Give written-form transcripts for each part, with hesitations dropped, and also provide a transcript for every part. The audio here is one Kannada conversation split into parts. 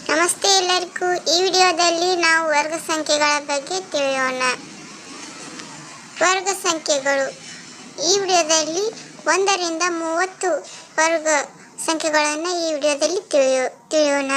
ನಮಸ್ತೆ ಎಲ್ಲರಿಗೂ. ಈ ವಿಡಿಯೋದಲ್ಲಿ ನಾವು ವರ್ಗ ಸಂಖ್ಯೆಗಳ ಬಗ್ಗೆ ತಿಳಿಯೋಣ. ವರ್ಗ ಸಂಖ್ಯೆಗಳು. ಈ ವಿಡಿಯೋದಲ್ಲಿ 1 ರಿಂದ 30 ವರ್ಗ ಸಂಖ್ಯೆಗಳನ್ನು ಈ ವಿಡಿಯೋದಲ್ಲಿ ತಿಳಿಯೋಣ.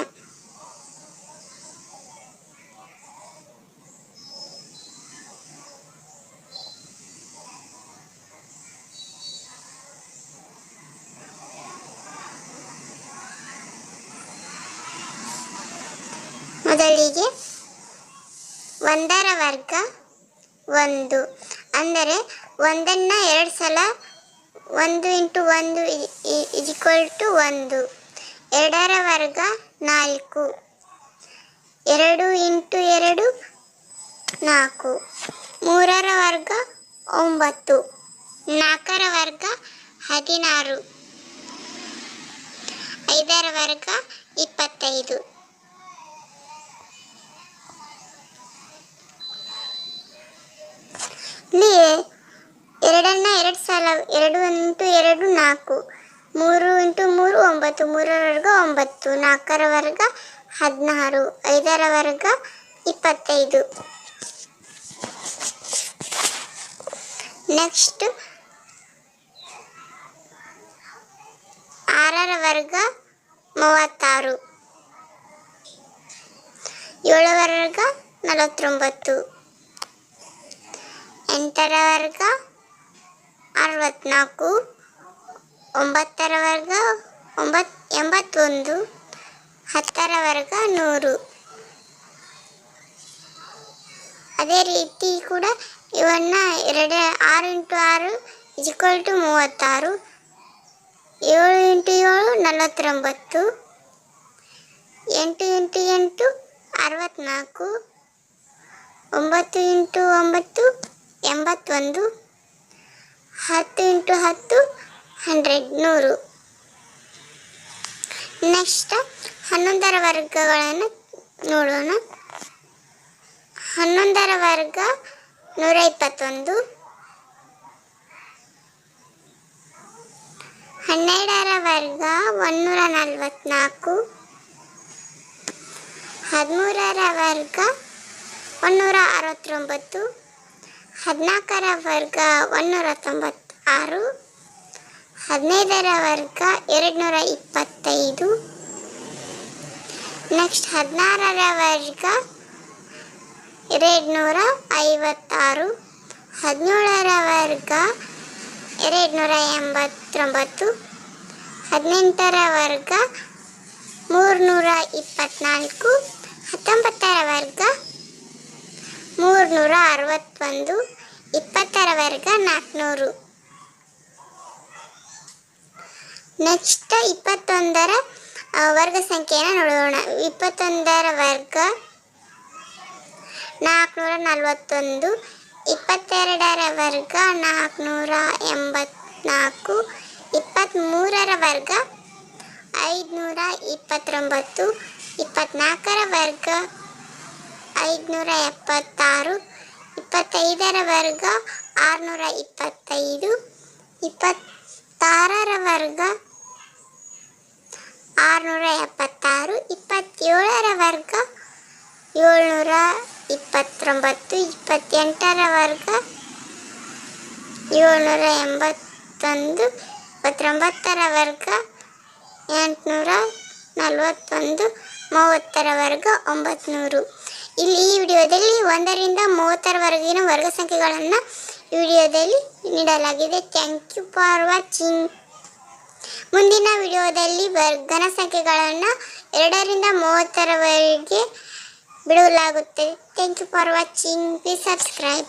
ಮೊದಲಿಗೆ 1ರ ವರ್ಗ 1, ಅಂದರೆ 1ನ್ನು 2 ಸಲ 1 × 1 = 1. 2ರ ವರ್ಗ 4, 2 × 2 4. 3ರ ವರ್ಗ 9, 4ರ ವರ್ಗ 16. 5ರ ವರ್ಗ 25. ಇಲ್ಲಿ 2ನ್ನು 2 ಸಲ 2 × 2 4, 3 × 3 9, 3ರ ವರ್ಗ 9, 4ರ ವರ್ಗ 16, 5ರ ವರ್ಗ 25. ನೆಕ್ಸ್ಟ್ 6ರ ವರ್ಗ 36, 7ರ ವರ್ಗ 49, 8ರ ವರ್ಗ 64, 9ರ ವರ್ಗ 81, 10ರ ವರ್ಗ 100. ಅದೇ ರೀತಿ ಕೂಡ ಇವನ್ನ 6 × 6 = 36, 7 × 7 49, 8 × 8 64, 9 × 9 81, 10 × 10 100. ನೆಕ್ಸ್ಟ್ 11ರ ವರ್ಗಗಳನ್ನು ನೋಡೋಣ. 11ರ ವರ್ಗ 121, 12ರ ವರ್ಗ 144, 13ರ ವರ್ಗ 169, 14ರ ವರ್ಗ 196, 15ರ ವರ್ಗ 225. ನೆಕ್ಸ್ಟ್ 16ರ ವರ್ಗ 256, 17ರ ವರ್ಗ 289, 18ರ ವರ್ಗ 324, 19ರ ವರ್ಗ 361, 20ರ ವರ್ಗ 400. ನೆಕ್ಸ್ಟ್ 21ರ ವರ್ಗ ಸಂಖ್ಯೆಯನ್ನು ನೋಡೋಣ. 21ರ ವರ್ಗ 441, 22ರ ವರ್ಗ 484, 23ರ ವರ್ಗ 529, 24ರ ವರ್ಗ 576, 25ರ ವರ್ಗ 625, 26ರ ವರ್ಗ 676, 27ರ ವರ್ಗ 729, 28ರ ವರ್ಗ 781, 29ರ ವರ್ಗ 841, 30ರ ವರ್ಗ 900. ಇಲ್ಲಿ ಈ ವಿಡಿಯೋದಲ್ಲಿ 1 ರಿಂದ 30ರ ವರ್ಗಿನ ವರ್ಗ ಸಂಖ್ಯೆಗಳನ್ನು ಈ ವಿಡಿಯೋದಲ್ಲಿ ನೀಡಲಾಗಿದೆ. Thank you for watching. ಮುಂದಿನ ವಿಡಿಯೋದಲ್ಲಿ ವರ್ಗನ ಸಂಖ್ಯೆಗಳನ್ನು 2 ರಿಂದ 30ರವರೆಗೆ ಬಿಡಲಾಗುತ್ತದೆ. Thank you for watching. Please subscribe.